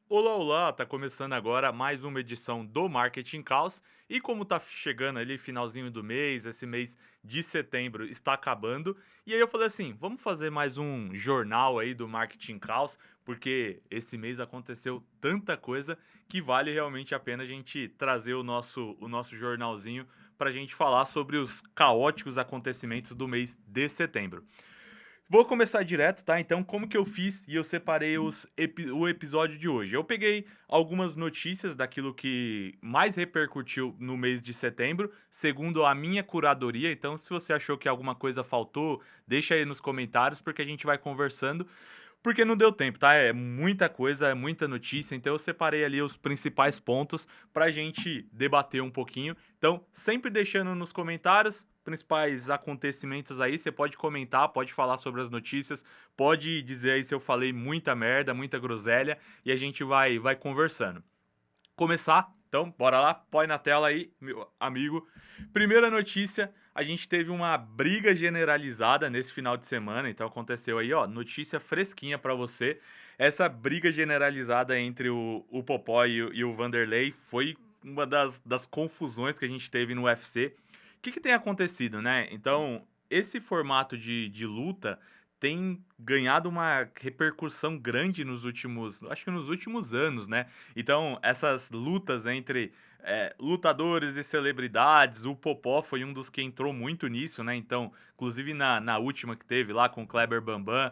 Olá, olá! Tá começando agora mais uma edição do Marketing Caos. E como tá chegando ali finalzinho do mês, esse mês de setembro está acabando. E aí eu falei assim, vamos fazer mais um jornal aí do Marketing Caos, porque esse mês aconteceu tanta coisa que vale realmente a pena a gente trazer o nosso jornalzinho para a gente falar sobre os caóticos acontecimentos do mês de setembro. Vou começar direto, tá? Então, como que eu fiz e eu separei o episódio de hoje? Eu peguei algumas notícias daquilo que mais repercutiu no mês de setembro, segundo a minha curadoria. Então, se você achou que alguma coisa faltou, deixa aí nos comentários, porque a gente vai conversando. Porque não deu tempo, tá? É muita coisa, é muita notícia, então eu separei ali os principais pontos pra gente debater um pouquinho. Então, sempre deixando nos comentários principais acontecimentos aí, você pode comentar, pode falar sobre as notícias, pode dizer aí se eu falei muita merda, muita groselha e a gente vai conversando. Começar, então, bora lá, põe na tela aí, meu amigo. Primeira notícia, a gente teve uma briga generalizada nesse final de semana, então aconteceu aí, ó, notícia fresquinha pra você. Essa briga generalizada entre o Popó e o Vanderlei foi uma das confusões que a gente teve no UFC. O que tem acontecido, né? Então, esse formato de luta tem ganhado uma repercussão grande nos últimos, acho que nos últimos anos, né? Então, essas lutas entre lutadores e celebridades, o Popó foi um dos que entrou muito nisso, né? Então, inclusive na última que teve lá com o Kleber Bambam,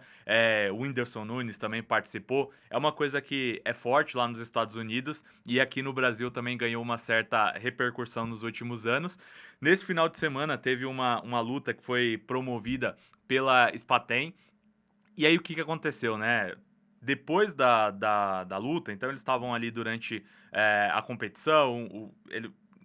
o Whindersson Nunes também participou. É uma coisa que é forte lá nos Estados Unidos e aqui no Brasil também ganhou uma certa repercussão nos últimos anos. Nesse final de semana teve uma luta que foi promovida pela Spaten. E aí o que aconteceu, né? Depois da luta, então eles estavam ali durante a competição.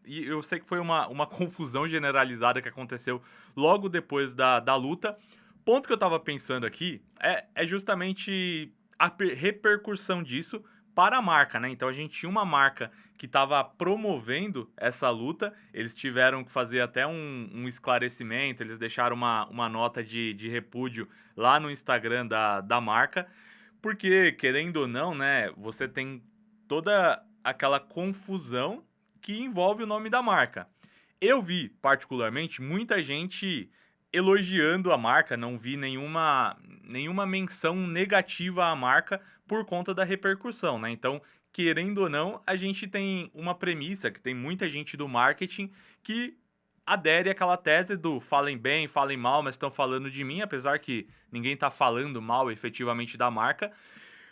E eu sei que foi uma confusão generalizada que aconteceu logo depois da luta. Ponto que eu tava pensando aqui é justamente a repercussão disso para a marca, né? Então a gente tinha uma marca que estava promovendo essa luta, eles tiveram que fazer até um esclarecimento, eles deixaram uma nota de repúdio lá no Instagram da marca, porque, querendo ou não, né, você tem toda aquela confusão que envolve o nome da marca. Eu vi, particularmente, muita gente elogiando a marca, não vi nenhuma menção negativa à marca por conta da repercussão, né? Então, querendo ou não, a gente tem uma premissa que tem muita gente do marketing que adere àquela tese do falem bem, falem mal, mas estão falando de mim, apesar que ninguém está falando mal efetivamente da marca.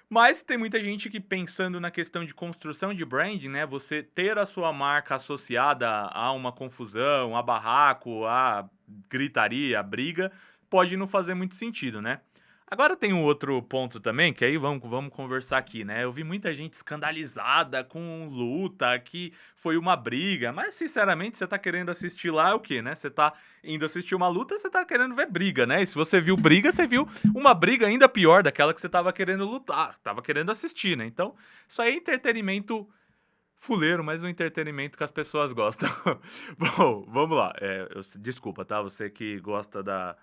Mas tem muita gente que pensando na questão de construção de brand, né, você ter a sua marca associada a uma confusão, a barraco, a gritaria, a briga, pode não fazer muito sentido, né? Agora tem um outro ponto também, que aí vamos conversar aqui, né? Eu vi muita gente escandalizada com luta, que foi uma briga, mas sinceramente, você tá querendo assistir lá é o quê, né? Você tá indo assistir uma luta, você tá querendo ver briga, né? E se você viu briga, você viu uma briga ainda pior daquela que você tava querendo lutar, tava querendo assistir, né? Então, isso aí é entretenimento fuleiro, mas um entretenimento que as pessoas gostam. Bom, vamos lá. Desculpa, tá? Você que gosta da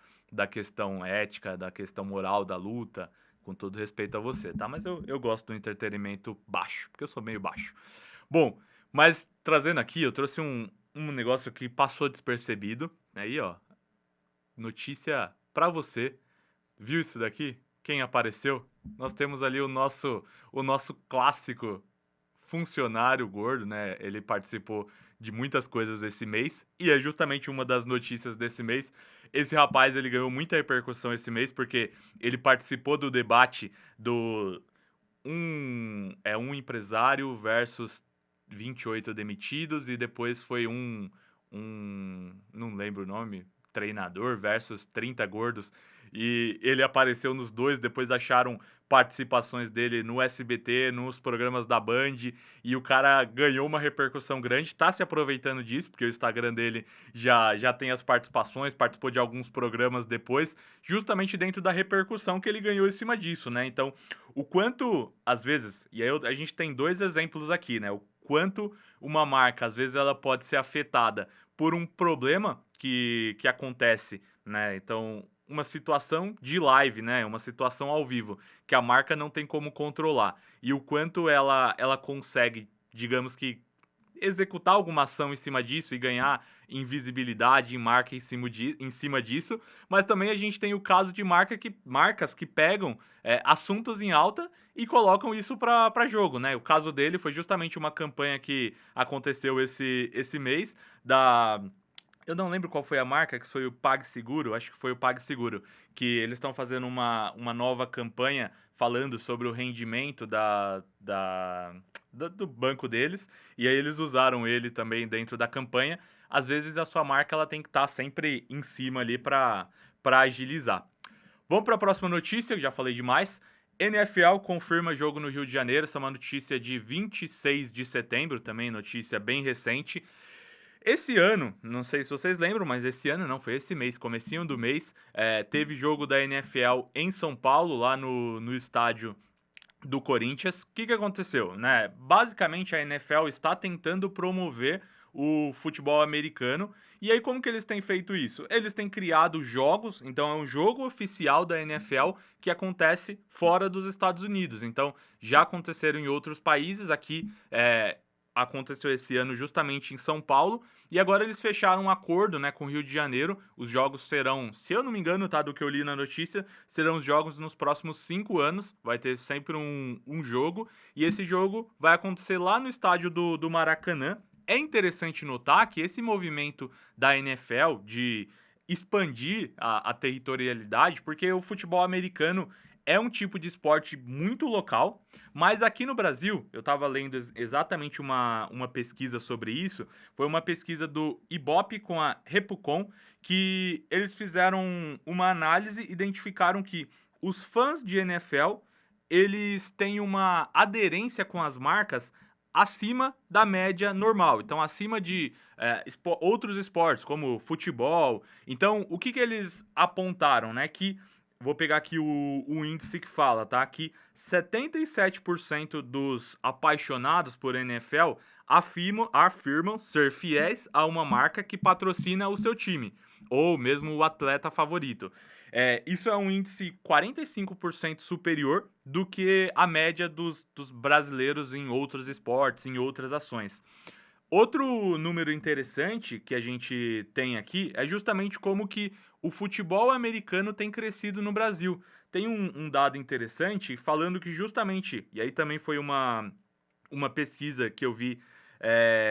questão ética, da questão moral da luta, com todo respeito a você, tá? Mas eu gosto do entretenimento baixo, porque eu sou meio baixo. Bom, mas trazendo aqui, eu trouxe um negócio que passou despercebido. Aí, ó, notícia pra você. Viu isso daqui? Quem apareceu? Nós temos ali o nosso clássico funcionário gordo, né? Ele participou de muitas coisas esse mês e é justamente uma das notícias desse mês. Esse rapaz, ele ganhou muita repercussão esse mês porque ele participou do debate do um empresário versus 28 demitidos e depois foi não lembro o nome, treinador versus 30 gordos e ele apareceu nos dois, depois acharam participações dele no SBT, nos programas da Band, e o cara ganhou uma repercussão grande, tá se aproveitando disso, porque o Instagram dele já tem as participações, participou de alguns programas depois, justamente dentro da repercussão que ele ganhou em cima disso, né? Então, o quanto, às vezes, e aí a gente tem dois exemplos aqui, né? O quanto uma marca, às vezes, ela pode ser afetada por um problema que acontece, né? Então, uma situação de live, né? Uma situação ao vivo, que a marca não tem como controlar. E o quanto ela consegue, digamos que, executar alguma ação em cima disso e ganhar invisibilidade em marca em cima disso, mas também a gente tem o caso de marcas que pegam assuntos em alta e colocam isso para jogo, né? O caso dele foi justamente uma campanha que aconteceu esse mês da. Eu não lembro qual foi a marca, que foi o PagSeguro, acho que foi o PagSeguro, que eles estão fazendo uma nova campanha falando sobre o rendimento do banco deles, e aí eles usaram ele também dentro da campanha. Às vezes a sua marca ela tem que estar sempre em cima ali para agilizar. Vamos para a próxima notícia, que já falei demais. NFL confirma jogo no Rio de Janeiro, essa é uma notícia de 26 de setembro, também notícia bem recente. Esse ano, não sei se vocês lembram, mas esse ano não, foi esse mês, comecinho do mês, teve jogo da NFL em São Paulo, lá no estádio do Corinthians. O que aconteceu? Né? Basicamente, a NFL está tentando promover o futebol americano. E aí, como que eles têm feito isso? Eles têm criado jogos, então é um jogo oficial da NFL que acontece fora dos Estados Unidos. Então, já aconteceram em outros países, aqui aconteceu esse ano justamente em São Paulo, e agora eles fecharam um acordo, né, com o Rio de Janeiro. Os jogos serão, se eu não me engano, tá, do que eu li na notícia, serão os jogos nos próximos 5 anos, vai ter sempre um jogo, e esse jogo vai acontecer lá no estádio do Maracanã. É interessante notar que esse movimento da NFL de expandir a territorialidade, porque o futebol americano é um tipo de esporte muito local, mas aqui no Brasil, eu estava lendo exatamente uma pesquisa sobre isso, foi uma pesquisa do Ibope com a Repucon, que eles fizeram uma análise e identificaram que os fãs de NFL, eles têm uma aderência com as marcas acima da média normal, então acima de outros esportes, como futebol. Então, o que eles apontaram, né, que vou pegar aqui o índice que fala, tá? Que 77% dos apaixonados por NFL afirmam ser fiéis a uma marca que patrocina o seu time, ou mesmo o atleta favorito. Isso é um índice 45% superior do que a média dos brasileiros em outros esportes, em outras ações. Outro número interessante que a gente tem aqui é justamente como que o futebol americano tem crescido no Brasil. Tem um dado interessante falando que justamente, e aí também foi uma pesquisa que eu vi,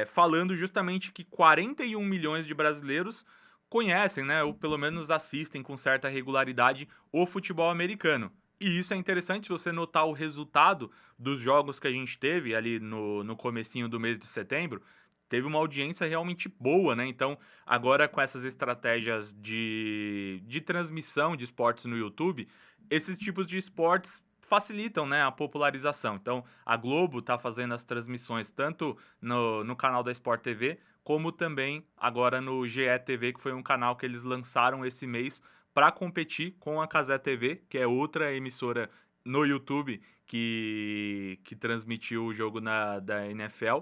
falando justamente que 41 milhões de brasileiros conhecem, né, ou pelo menos assistem com certa regularidade o futebol americano. E isso é interessante você notar o resultado dos jogos que a gente teve ali no comecinho do mês de setembro. Teve uma audiência realmente boa, né? Então, agora com essas estratégias de transmissão de esportes no YouTube, esses tipos de esportes facilitam, né, a popularização. Então, a Globo está fazendo as transmissões tanto no canal da Sport TV, como também agora no GE TV, que foi um canal que eles lançaram esse mês para competir com a Cazé TV, que é outra emissora no YouTube que transmitiu o jogo da NFL.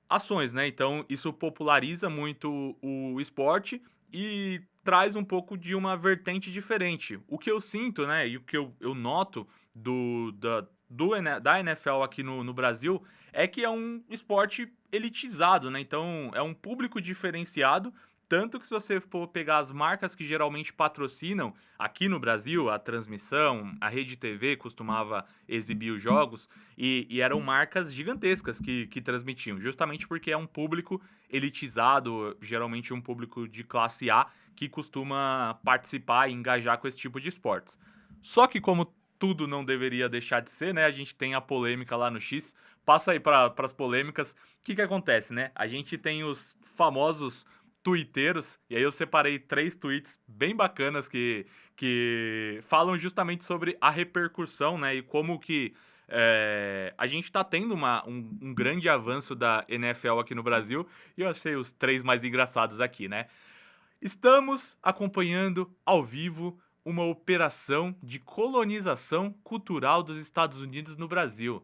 Ações, né? Então, isso populariza muito o esporte e traz um pouco de uma vertente diferente. O que eu sinto, né, e o que eu noto da NFL aqui no Brasil é que é um esporte elitizado, né? Então, é um público diferenciado. Tanto que se você for pegar as marcas que geralmente patrocinam aqui no Brasil, a transmissão, a Rede TV costumava exibir os jogos, e eram marcas gigantescas que transmitiam, justamente porque é um público elitizado, geralmente um público de classe A, que costuma participar e engajar com esse tipo de esportes. Só que como tudo não deveria deixar de ser, né? A gente tem a polêmica lá no X. Passa aí para as polêmicas. O que acontece, né? A gente tem os famosos tuiteiros, e aí eu separei 3 tweets bem bacanas que falam justamente sobre a repercussão, né? E como que a gente está tendo um grande avanço da NFL aqui no Brasil, e eu achei os 3 mais engraçados aqui, né? Estamos acompanhando ao vivo uma operação de colonização cultural dos Estados Unidos no Brasil.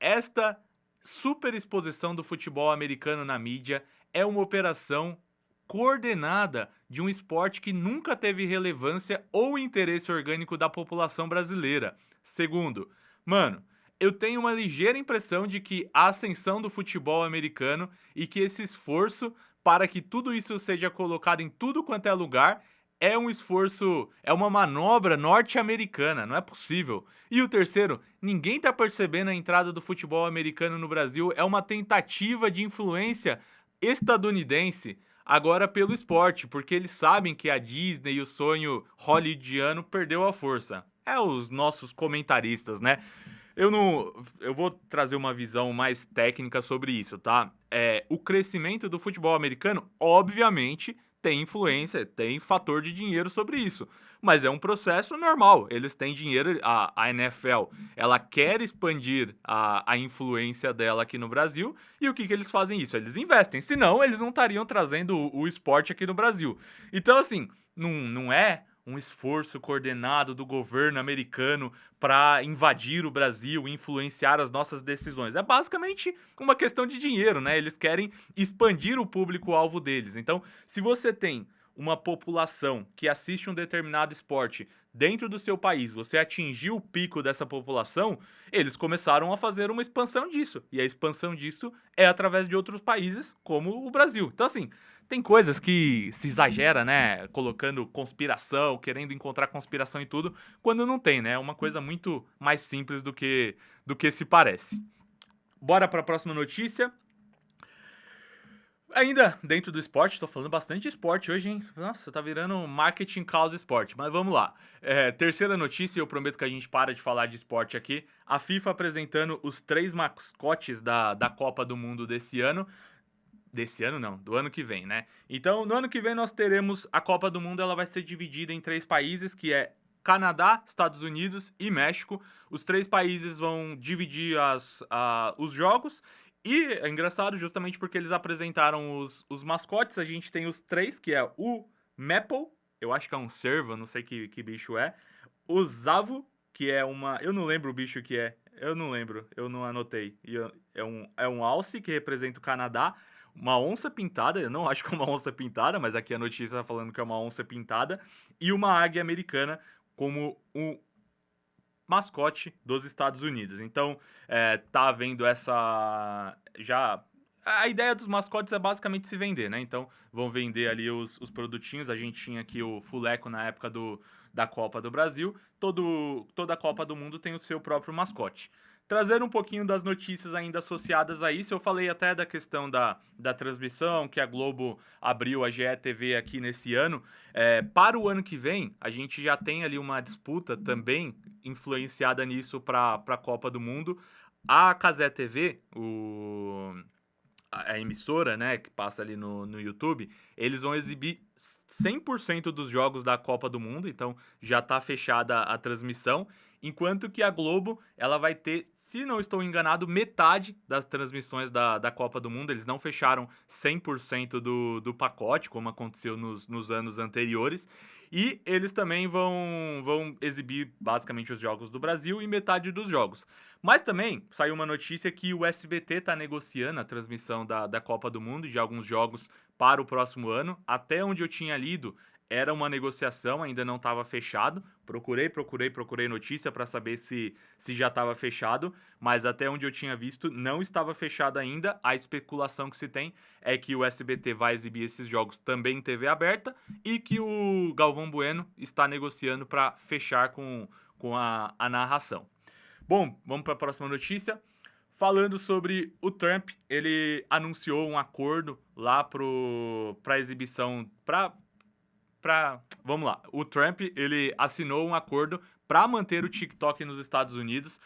Esta superexposição do futebol americano na mídia é uma operação coordenada de um esporte que nunca teve relevância ou interesse orgânico da população brasileira. Segundo, mano, eu tenho uma ligeira impressão de que a ascensão do futebol americano e que esse esforço para que tudo isso seja colocado em tudo quanto é lugar é um esforço, é uma manobra norte-americana, não é possível. E o terceiro, ninguém tá percebendo a entrada do futebol americano no Brasil, é uma tentativa de influência estadunidense agora pelo esporte, porque eles sabem que a Disney e o sonho hollywoodiano perdeu a força. É os nossos comentaristas, né? Eu vou trazer uma visão mais técnica sobre isso, tá? O crescimento do futebol americano, obviamente, tem influência, tem fator de dinheiro sobre isso. Mas é um processo normal. Eles têm dinheiro, a NFL, ela quer expandir a influência dela aqui no Brasil. E o que eles fazem isso? Eles investem. Senão, eles não estariam trazendo o esporte aqui no Brasil. Então, assim, não é um esforço coordenado do governo americano para invadir o Brasil e influenciar as nossas decisões. É basicamente uma questão de dinheiro, né? Eles querem expandir o público-alvo deles. Então, se você tem uma população que assiste um determinado esporte dentro do seu país, você atingiu o pico dessa população, eles começaram a fazer uma expansão disso. E a expansão disso é através de outros países, como o Brasil. Então, assim, tem coisas que se exagera, né? Colocando conspiração, querendo encontrar conspiração em tudo, quando não tem, né? É uma coisa muito mais simples do que se parece. Bora para a próxima notícia. Ainda dentro do esporte, tô falando bastante de esporte hoje, hein? Nossa, tá virando marketing causa esporte, mas vamos lá. Terceira notícia, eu prometo que a gente para de falar de esporte aqui. A FIFA apresentando os 3 mascotes da Copa do Mundo desse ano. Desse ano não, do ano que vem, né? Então, no ano que vem nós teremos a Copa do Mundo, ela vai ser dividida em 3 países, que é Canadá, Estados Unidos e México. Os 3 países vão dividir os jogos. E é engraçado justamente porque eles apresentaram os mascotes. A gente tem os 3, que é o Maple, eu acho que é um cervo, não sei que bicho é. O Zavo, que é uma... Eu não lembro o bicho que é. Eu não lembro, eu não anotei. É um alce, que representa o Canadá. Uma onça pintada, eu não acho que é uma onça pintada, mas aqui a notícia está falando que é uma onça pintada. E uma águia americana como um mascote dos Estados Unidos. Então, tá havendo essa... já... A ideia dos mascotes é basicamente se vender, né? Então, vão vender ali os produtinhos. A gente tinha aqui o Fuleco na época da Copa do Brasil. Toda a Copa do Mundo tem o seu próprio mascote. Trazendo um pouquinho das notícias ainda associadas a isso, eu falei até da questão da transmissão, que a Globo abriu a GE TV aqui nesse ano. Para o ano que vem, a gente já tem ali uma disputa também influenciada nisso para a Copa do Mundo. A Cazé TV, a emissora, né, que passa ali no YouTube, eles vão exibir 100% dos jogos da Copa do Mundo, então já está fechada a transmissão, enquanto que a Globo, ela vai ter, se não estou enganado, metade das transmissões da Copa do Mundo. Eles não fecharam 100% do pacote, como aconteceu nos anos anteriores, e eles também vão exibir basicamente os jogos do Brasil e metade dos jogos. Mas também saiu uma notícia que o SBT está negociando a transmissão da Copa do Mundo e de alguns jogos para o próximo ano. Até onde eu tinha lido, era uma negociação, ainda não estava fechado. Procurei notícia para saber se já estava fechado, mas até onde eu tinha visto, não estava fechado ainda. A especulação que se tem é que o SBT vai exibir esses jogos também em TV aberta e que o Galvão Bueno está negociando para fechar com a narração. Bom, vamos para a próxima notícia. Falando sobre o Trump, ele anunciou um acordo lá para exibição, vamos lá, o Trump, ele assinou um acordo para manter o TikTok nos Estados Unidos.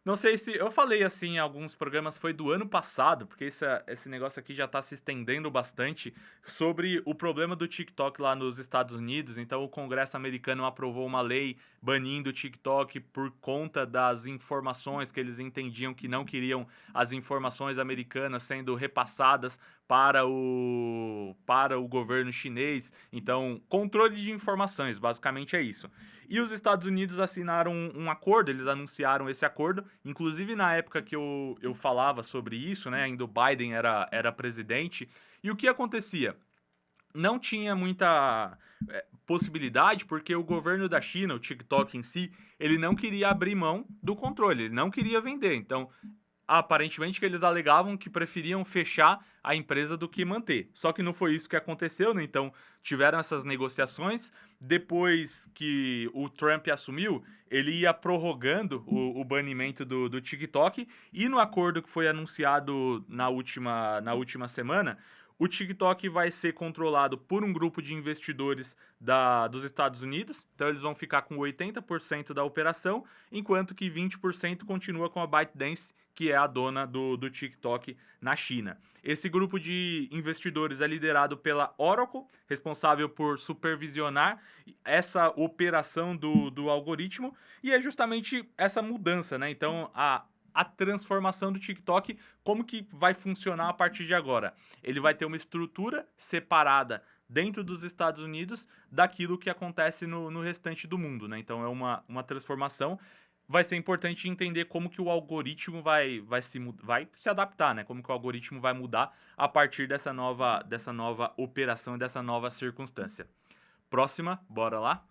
Não sei se eu falei assim em alguns programas, foi do ano passado, porque esse negócio aqui já está se estendendo bastante, sobre o problema do TikTok lá nos Estados Unidos. Então, o Congresso americano aprovou uma lei banindo o TikTok por conta das informações que eles entendiam que não queriam as informações americanas sendo repassadas para o governo chinês. Então, controle de informações, basicamente é isso. E os Estados Unidos assinaram um acordo, eles anunciaram esse acordo, inclusive na época que eu falava sobre isso, né, ainda o Biden era presidente, e o que acontecia? não tinha muita possibilidade, porque o governo da China, o TikTok em si, ele não queria abrir mão do controle, ele não queria vender. Então, aparentemente que eles alegavam que preferiam fechar a empresa do que manter. Só que não foi isso que aconteceu, né? Então tiveram essas negociações. Depois que o Trump assumiu, ele ia prorrogando o banimento do TikTok. E no acordo que foi anunciado na última semana, o TikTok vai ser controlado por um grupo de investidores dos Estados Unidos. Então eles vão ficar com 80% da operação, enquanto que 20% continua com a ByteDance, que é a dona do TikTok na China. Esse grupo de investidores é liderado pela Oracle, responsável por supervisionar essa operação do algoritmo, e é justamente essa mudança, né? Então, a transformação do TikTok, como que vai funcionar a partir de agora? Ele vai ter uma estrutura separada dentro dos Estados Unidos daquilo que acontece no restante do mundo, né? Então é uma transformação. Vai ser importante entender como que o algoritmo vai se adaptar, né? Como que o algoritmo vai mudar a partir dessa nova operação e dessa nova circunstância. Próxima, bora lá?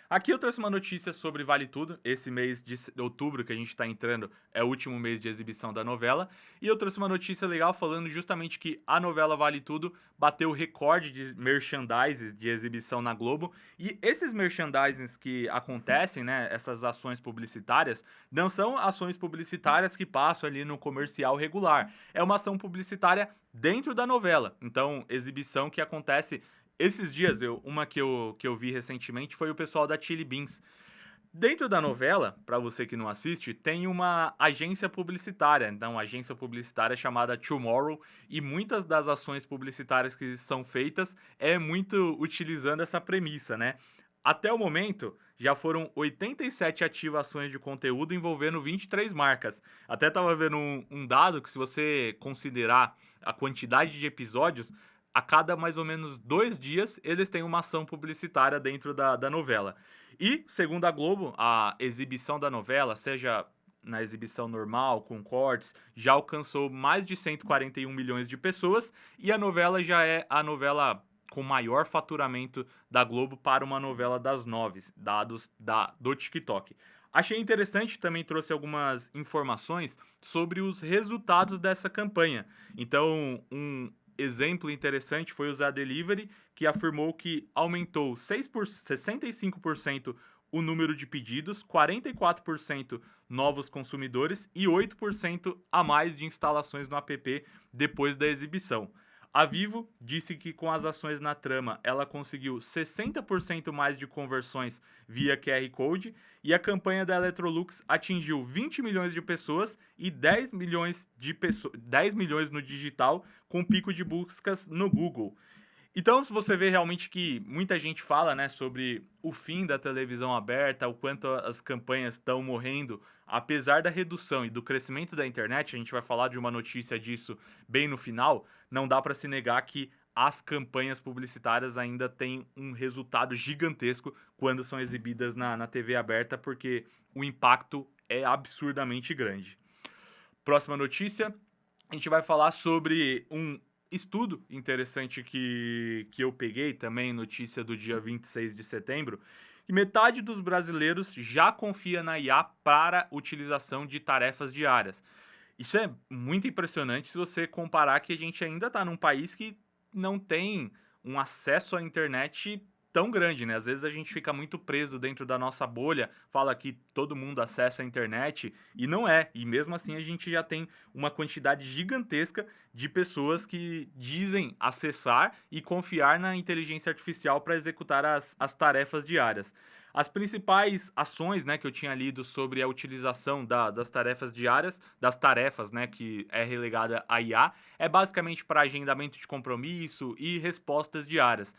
Aqui eu trouxe uma notícia sobre Vale Tudo. Esse mês de outubro que a gente está entrando é o último mês de exibição da novela. E eu trouxe uma notícia legal falando justamente que a novela Vale Tudo bateu o recorde de merchandises de exibição na Globo. E esses merchandisings que acontecem, né, essas ações publicitárias, não são ações publicitárias que passam ali no comercial regular. É uma ação publicitária dentro da novela. Então, exibição que acontece esses dias, uma que eu vi recentemente foi o pessoal da Chili Beans. Dentro da novela, para você que não assiste, tem uma agência publicitária. Então, a agência publicitária chamada Tomorrow, e muitas das ações publicitárias que são feitas é muito utilizando essa premissa, né? Até o momento, já foram 87 ativações de conteúdo envolvendo 23 marcas. Até estava vendo um dado que, se você considerar a quantidade de episódios, a cada mais ou menos 2 dias eles têm uma ação publicitária dentro da novela. E, segundo a Globo, a exibição da novela, seja na exibição normal, com cortes, já alcançou mais de 141 milhões de pessoas, e a novela já é a novela com maior faturamento da Globo para uma novela das 9, dados do TikTok. Achei interessante, também trouxe algumas informações sobre os resultados dessa campanha. Então, um exemplo interessante foi o Zé Delivery, que afirmou que aumentou 65% o número de pedidos, 44% novos consumidores e 8% a mais de instalações no app depois da exibição. A Vivo disse que, com as ações na trama, ela conseguiu 60% mais de conversões via QR Code, e a campanha da Electrolux atingiu 20 milhões de pessoas e 10 milhões no digital, com pico de buscas no Google. Então, se você vê realmente que muita gente fala, né, sobre o fim da televisão aberta, o quanto as campanhas estão morrendo, apesar da redução e do crescimento da internet, a gente vai falar de uma notícia disso bem no final, não dá para se negar que as campanhas publicitárias ainda têm um resultado gigantesco quando são exibidas na TV aberta, porque o impacto é absurdamente grande. Próxima notícia, a gente vai falar sobre um estudo interessante que eu peguei também, notícia do dia 26 de setembro, e metade dos brasileiros já confia na IA para utilização de tarefas diárias. Isso é muito impressionante se você comparar que a gente ainda está num país que não tem um acesso à internet tão grande, né? Às vezes a gente fica muito preso dentro da nossa bolha, fala que todo mundo acessa a internet e não é. E mesmo assim a gente já tem uma quantidade gigantesca de pessoas que dizem acessar e confiar na inteligência artificial para executar as tarefas diárias. As principais ações, né, que eu tinha lido sobre a utilização das tarefas diárias, das tarefas, né, que é relegada à IA, é basicamente para agendamento de compromisso e respostas diárias.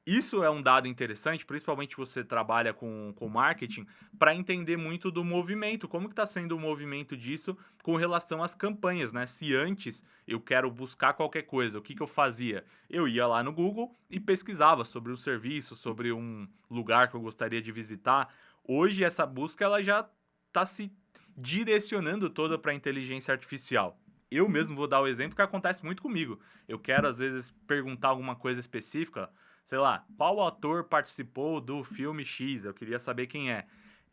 Isso é um dado interessante, principalmente se você trabalha com marketing, para entender muito do movimento, como que está sendo o movimento disso com relação às campanhas, né? Se antes eu quero buscar qualquer coisa, o que eu fazia? Eu ia lá no Google e pesquisava sobre o serviço, sobre um lugar que eu gostaria de visitar. Hoje essa busca ela já está se direcionando toda para a inteligência artificial. eu mesmo vou dar o exemplo que acontece muito comigo. Eu quero, às vezes, perguntar alguma coisa específica, sei lá, qual ator participou do filme X? Eu queria saber quem é.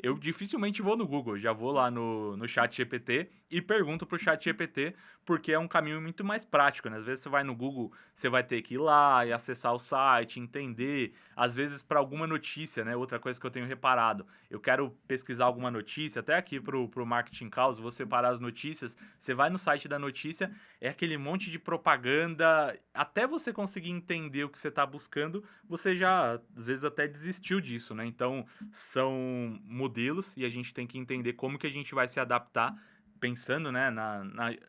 Eu dificilmente vou no Google, já vou lá no chat GPT e pergunto pro chat GPT, porque é um caminho muito mais prático, né? Às vezes você vai no Google, você vai ter que ir lá e acessar o site, entender, às vezes para alguma notícia, né? Outra coisa que eu tenho reparado, eu quero pesquisar alguma notícia, até aqui pro Marketing Caos, vou separar as notícias, você vai no site da notícia, é aquele monte de propaganda, até você conseguir entender o que você está buscando, você já, às vezes, até desistiu disso, né? Então, são modelos e a gente tem que entender como que a gente vai se adaptar, pensando, né,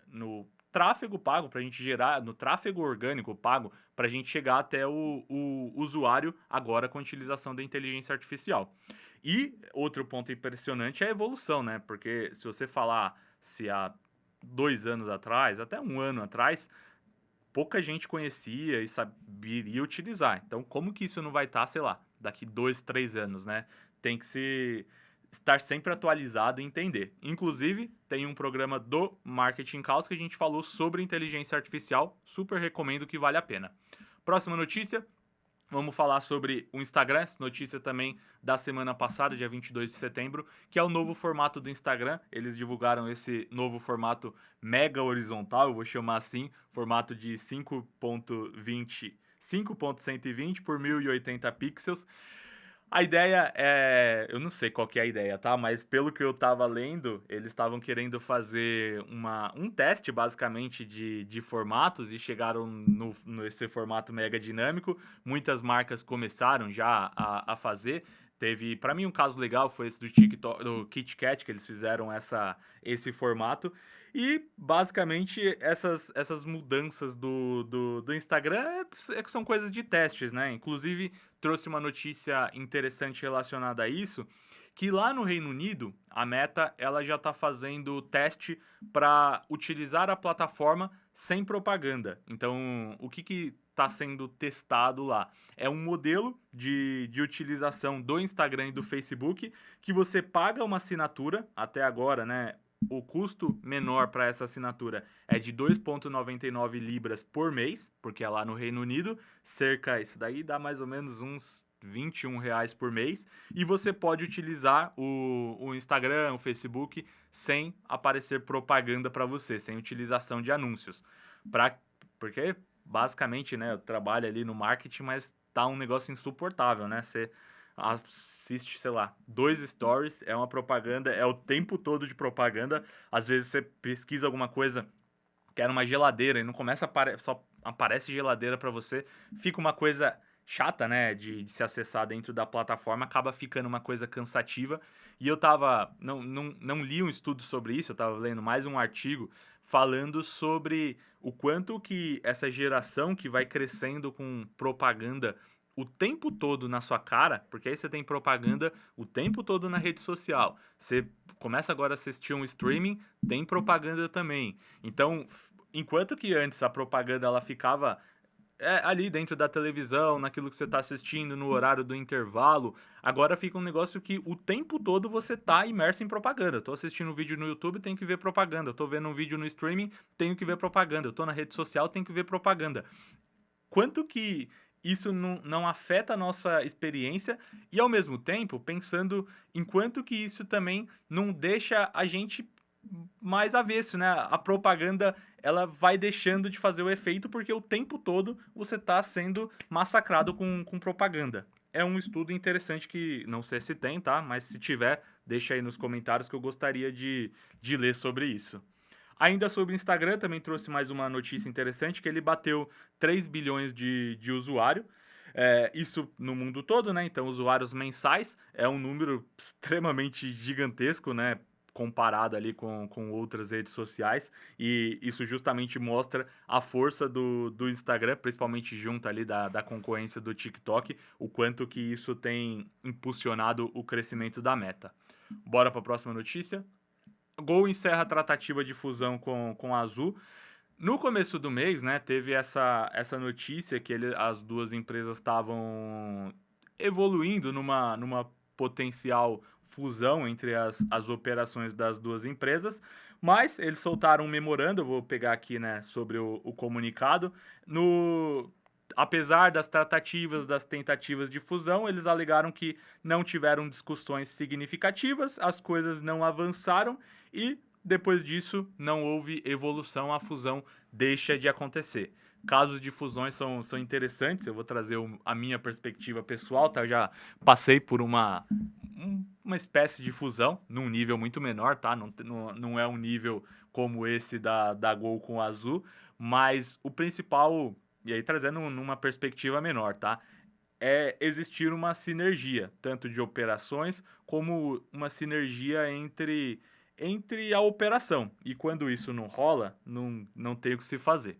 no tráfego pago para a gente gerar, no tráfego orgânico pago para a gente chegar até o usuário agora com a utilização da inteligência artificial. E outro ponto impressionante é a evolução, né? Porque se você falar se há 2 anos atrás, até um ano atrás, pouca gente conhecia e saberia utilizar. Então, como que isso não vai estar, sei lá, daqui 2, 3 anos, né? Tem que estar sempre atualizado e entender. Inclusive, tem um programa do Marketing Caos que a gente falou sobre inteligência artificial. Super recomendo, que vale a pena. Próxima notícia. Vamos falar sobre o Instagram, notícia também da semana passada, dia 22 de setembro, que é o novo formato do Instagram. Eles divulgaram esse novo formato mega horizontal, eu vou chamar assim, formato de 5.120 por 1080 pixels. A ideia é. Eu não sei qual que é a ideia, tá? Mas pelo que eu tava lendo, eles estavam querendo fazer um teste, basicamente, de formatos e chegaram nesse formato mega dinâmico. Muitas marcas começaram já a fazer. Teve, para mim, um caso legal foi esse do TikTok, do KitKat, que eles fizeram esse formato. E, basicamente, essas mudanças do Instagram que são coisas de testes, né? Inclusive, trouxe uma notícia interessante relacionada a isso, que lá no Reino Unido, a Meta ela já está fazendo teste para utilizar a plataforma sem propaganda. Então, o que está sendo testado lá? É um modelo de utilização do Instagram e do Facebook que você paga uma assinatura, até agora, né? O custo menor para essa assinatura é de 2,99 libras por mês, porque é lá no Reino Unido, isso daí dá mais ou menos uns R$ 21 por mês, e você pode utilizar o Instagram, o Facebook, sem aparecer propaganda para você, sem utilização de anúncios. Porque, basicamente, né, eu trabalho ali no marketing, mas tá um negócio insuportável, né? Você assiste, sei lá, 2 stories, é uma propaganda, é o tempo todo de propaganda. Às vezes você pesquisa alguma coisa, quer uma geladeira, e não começa só aparece geladeira para você, fica uma coisa chata, né, de se acessar dentro da plataforma, acaba ficando uma coisa cansativa. E eu não li um estudo sobre isso, eu tava lendo mais um artigo falando sobre o quanto que essa geração que vai crescendo com propaganda o tempo todo na sua cara, porque aí você tem propaganda o tempo todo na rede social. Você começa agora a assistir um streaming, tem propaganda também. Então, enquanto que antes a propaganda ela ficava ali dentro da televisão, naquilo que você está assistindo, no horário do intervalo, agora fica um negócio que o tempo todo você tá imerso em propaganda. Eu tô assistindo um vídeo no YouTube, tenho que ver propaganda. Eu tô vendo um vídeo no streaming, tenho que ver propaganda. Eu tô na rede social, tenho que ver propaganda. Quanto que isso não afeta a nossa experiência e, ao mesmo tempo, pensando em quanto que isso também não deixa a gente mais avesso, né? A propaganda, ela vai deixando de fazer o efeito porque o tempo todo você está sendo massacrado com propaganda. É um estudo interessante que não sei se tem, tá? Mas se tiver, deixa aí nos comentários que eu gostaria de ler sobre isso. Ainda sobre o Instagram, também trouxe mais uma notícia interessante, que ele bateu 3 bilhões de usuário. Isso no mundo todo, né? Então, usuários mensais é um número extremamente gigantesco, né? Comparado ali com outras redes sociais. E isso justamente mostra a força do Instagram, principalmente junto ali da concorrência do TikTok, o quanto que isso tem impulsionado o crescimento da Meta. Bora para a próxima notícia? Gol encerra a tratativa de fusão com a Azul. No começo do mês, né, teve essa notícia que as duas empresas estavam evoluindo numa potencial fusão entre as operações das duas empresas, mas eles soltaram um memorando, eu vou pegar aqui, né, sobre o comunicado, apesar das tratativas, das tentativas de fusão, eles alegaram que não tiveram discussões significativas, as coisas não avançaram e depois disso não houve evolução, a fusão deixa de acontecer. Casos de fusões são interessantes, eu vou trazer a minha perspectiva pessoal, tá? Eu já passei por uma espécie de fusão, num nível muito menor, tá? Não é um nível como esse da Gol com a Azul, mas o principal, e aí trazendo numa perspectiva menor, tá? É existir uma sinergia, tanto de operações como uma sinergia entre a operação. E quando isso não rola, não tem o que se fazer.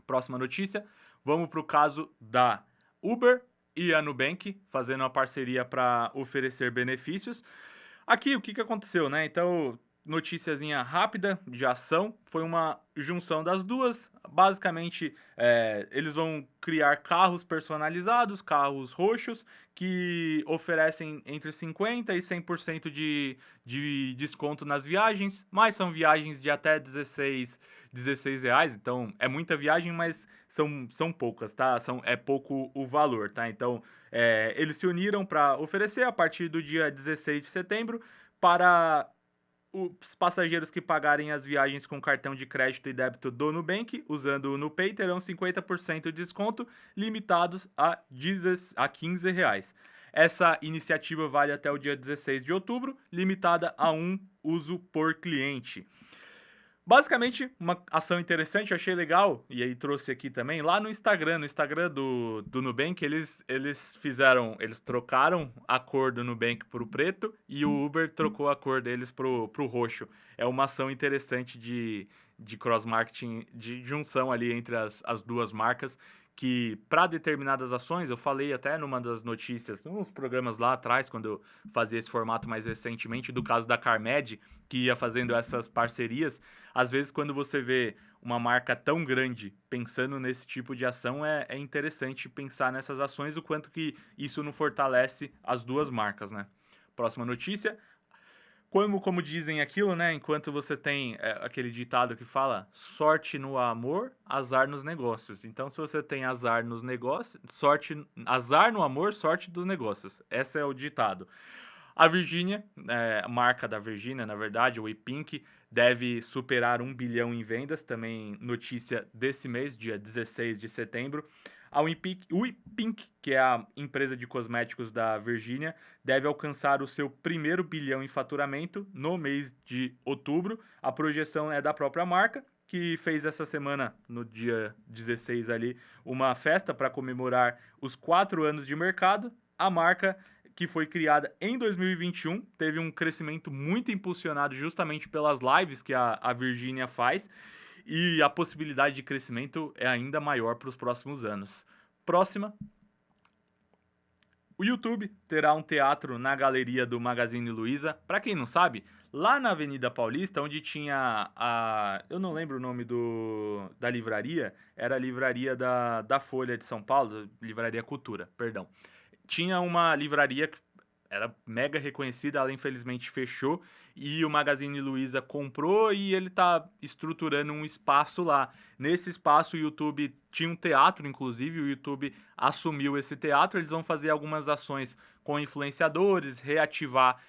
Próxima notícia, vamos para o caso da Uber e a Nubank fazendo uma parceria para oferecer benefícios. Aqui, o que aconteceu, né? Então, noticiazinha rápida de ação, foi uma junção das duas. Basicamente, eles vão criar carros personalizados, carros roxos, que oferecem entre 50% e 100% de desconto nas viagens, mas são viagens de até 16 reais, então é muita viagem, mas são poucas, tá? É pouco o valor, tá? Então, eles se uniram para oferecer a partir do dia 16 de setembro para os passageiros que pagarem as viagens com cartão de crédito e débito do Nubank, usando o NuPay, terão 50% de desconto, limitados a 15 reais. Essa iniciativa vale até o dia 16 de outubro, limitada a um uso por cliente. Basicamente, uma ação interessante, eu achei legal, e aí trouxe aqui também, lá no Instagram do Nubank, eles trocaram a cor do Nubank pro preto e o Uber trocou a cor deles pro roxo. É uma ação interessante de cross-marketing, de junção ali entre as duas marcas, que para determinadas ações, eu falei até numa das notícias, nos programas lá atrás, quando eu fazia esse formato mais recentemente, do caso da Carmed, que ia fazendo essas parcerias. Às vezes, quando você vê uma marca tão grande pensando nesse tipo de ação, é interessante pensar nessas ações, o quanto que isso não fortalece as duas marcas, né? Próxima notícia. Como dizem aquilo, né? Enquanto você tem aquele ditado que fala sorte no amor, azar nos negócios. Então, se você tem azar nos negócios, azar no amor, sorte dos negócios. Esse é o ditado. A Virgínia, a marca da Virgínia, na verdade, o ePink, deve superar 1 bilhão em vendas, também notícia desse mês, dia 16 de setembro. O ePink, que é a empresa de cosméticos da Virgínia, deve alcançar o seu primeiro bilhão em faturamento no mês de outubro. A projeção é da própria marca, que fez essa semana, no dia 16 ali, uma festa para comemorar os 4 anos de mercado. A marca, que foi criada em 2021, teve um crescimento muito impulsionado justamente pelas lives que a Virgínia faz, e a possibilidade de crescimento é ainda maior para os próximos anos. Próxima. O YouTube terá um teatro na galeria do Magazine Luiza. Para quem não sabe, lá na Avenida Paulista, onde tinha eu não lembro o nome da livraria, era a livraria da Folha de São Paulo, Livraria Cultura, perdão. Tinha uma livraria que era mega reconhecida, ela infelizmente fechou, e o Magazine Luiza comprou e ele tá estruturando um espaço lá. Nesse espaço o YouTube tinha um teatro, inclusive, o YouTube assumiu esse teatro, eles vão fazer algumas ações com influenciadores, reativar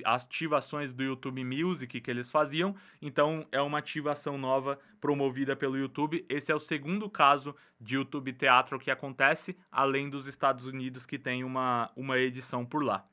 ativações do YouTube Music que eles faziam, então é uma ativação nova promovida pelo YouTube. Esse é o segundo caso de YouTube Teatro que acontece, além dos Estados Unidos, que tem uma edição por lá.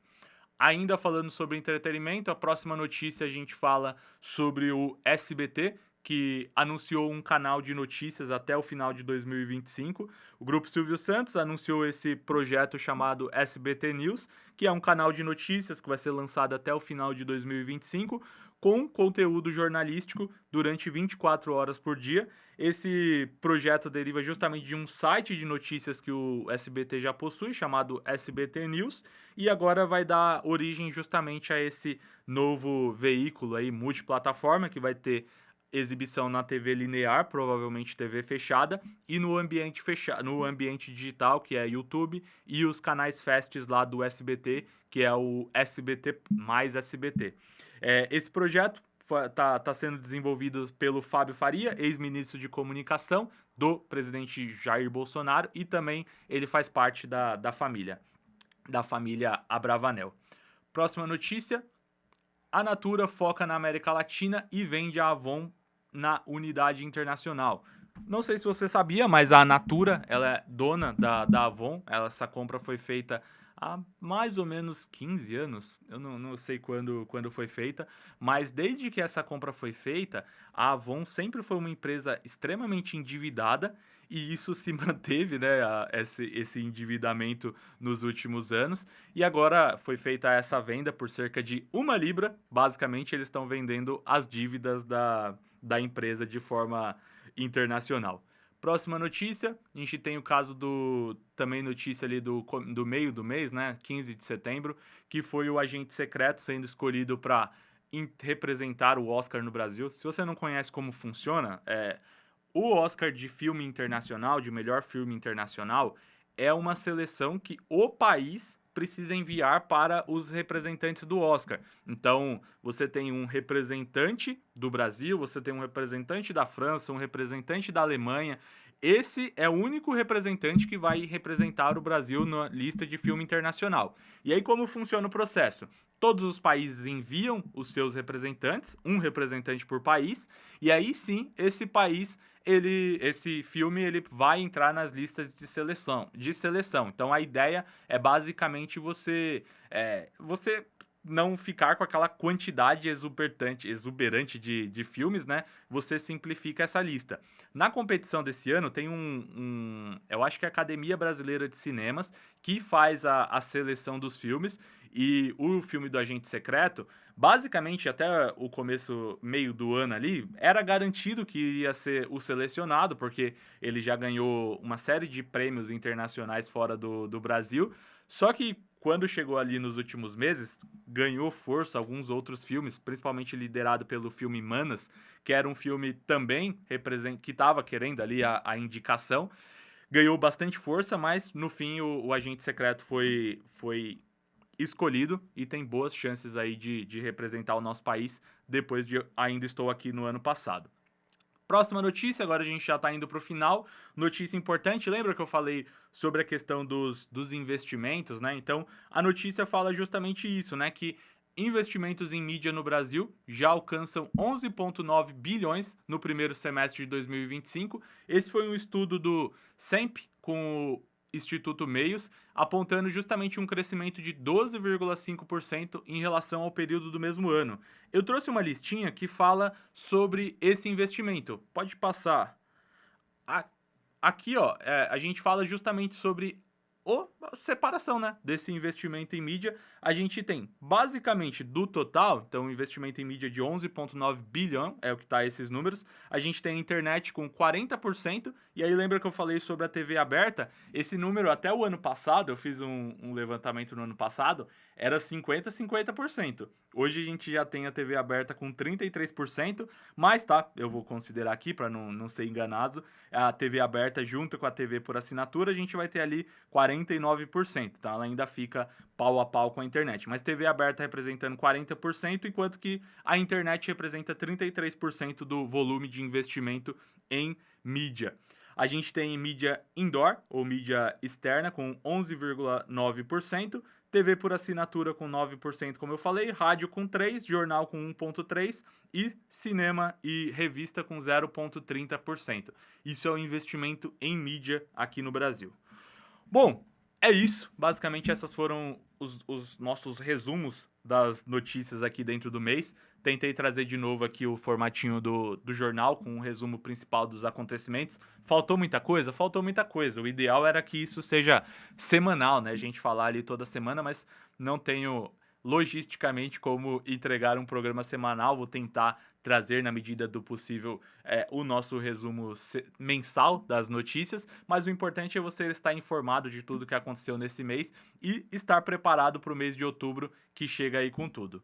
Ainda falando sobre entretenimento, a próxima notícia a gente fala sobre o SBT, que anunciou um canal de notícias até o final de 2025. O Grupo Silvio Santos anunciou esse projeto chamado SBT News, que é um canal de notícias que vai ser lançado até o final de 2025, com conteúdo jornalístico durante 24 horas por dia. Esse projeto deriva justamente de um site de notícias que o SBT já possui, chamado SBT News, e agora vai dar origem justamente a esse novo veículo aí, multiplataforma, que vai ter exibição na TV linear, provavelmente TV fechada, e no ambiente no ambiente digital, que é YouTube, e os canais FASTs lá do SBT, que é o SBT mais SBT. Esse projeto tá sendo desenvolvido pelo Fábio Faria, ex-ministro de comunicação do presidente Jair Bolsonaro, e também ele faz parte da família Abravanel. Próxima notícia: a Natura foca na América Latina e vende a Avon na unidade internacional. Não sei se você sabia, mas a Natura, ela é dona da Avon. Essa compra foi feita há mais ou menos 15 anos. Eu não sei quando foi feita, mas desde que essa compra foi feita, a Avon sempre foi uma empresa extremamente endividada, e isso se manteve, né, esse endividamento nos últimos anos. E agora foi feita essa venda por cerca de 1 libra. Basicamente, eles estão vendendo as dívidas da empresa de forma internacional. Próxima notícia, a gente tem o caso também notícia ali do meio do mês, né, 15 de setembro, que foi o agente secreto sendo escolhido para representar o Oscar no Brasil. Se você não conhece como funciona, o Oscar de filme internacional, de melhor filme internacional, é uma seleção que o país precisa enviar para os representantes do Oscar. Então, você tem um representante do Brasil, você tem um representante da França, um representante da Alemanha. Esse é o único representante que vai representar o Brasil na lista de filme internacional. E aí, como funciona o processo? Todos os países enviam os seus representantes, um representante por país, e aí sim, esse filme ele vai entrar nas listas de seleção. Então a ideia é basicamente você não ficar com aquela quantidade exuberante de filmes, né? Você simplifica essa lista. Na competição desse ano tem eu acho que é a Academia Brasileira de Cinemas que faz a seleção dos filmes, e o filme do Agente Secreto, basicamente até o meio do ano ali, era garantido que ia ser o selecionado, porque ele já ganhou uma série de prêmios internacionais fora do Brasil. Só que quando chegou ali nos últimos meses, ganhou força alguns outros filmes, principalmente liderado pelo filme Manas, que era um filme também que estava querendo ali a indicação. Ganhou bastante força, mas no fim o Agente Secreto foi escolhido e tem boas chances aí de representar o nosso país depois de Ainda Estou Aqui no ano passado. Próxima notícia, agora a gente já está indo para o final. Notícia importante, lembra que eu falei sobre a questão dos investimentos, né? Então, a notícia fala justamente isso, né? Que investimentos em mídia no Brasil já alcançam 11,9 bilhões no primeiro semestre de 2025. Esse foi um estudo do SEMP com o Instituto Meios, apontando justamente um crescimento de 12,5% em relação ao período do mesmo ano. Eu trouxe uma listinha que fala sobre esse investimento. Pode passar. Aqui, ó, a gente fala justamente sobre a separação, né, desse investimento em mídia. A gente tem, basicamente, do total, então, um investimento em mídia de 11,9 bilhão, é o que está esses números. A gente tem a internet com 40%, e aí lembra que eu falei sobre a TV aberta? Esse número, até o ano passado, eu fiz um levantamento no ano passado, era 50%. Hoje a gente já tem a TV aberta com 33%, mas tá, eu vou considerar aqui para não ser enganado, a TV aberta junto com a TV por assinatura, a gente vai ter ali 49%, tá? Ela ainda fica pau a pau com a internet, mas TV aberta representando 40%, enquanto que a internet representa 33% do volume de investimento em mídia. A gente tem mídia indoor, ou mídia externa, com 11,9%, TV por assinatura com 9%, como eu falei, rádio com 3%, jornal com 1,3% e cinema e revista com 0,30%. Isso é o investimento em mídia aqui no Brasil. Bom, é isso. Basicamente, essas foram os nossos resumos das notícias aqui dentro do mês. Tentei trazer de novo aqui o formatinho do jornal com o resumo principal dos acontecimentos. Faltou muita coisa? Faltou muita coisa. O ideal era que isso seja semanal, né? A gente falar ali toda semana, mas não tenho logisticamente como entregar um programa semanal. Vou tentar trazer, na medida do possível, o nosso resumo mensal das notícias, mas o importante é você estar informado de tudo que aconteceu nesse mês e estar preparado para o mês de outubro, que chega aí com tudo.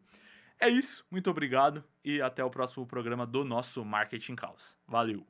É isso, muito obrigado e até o próximo programa do nosso Marketing Caos. Valeu!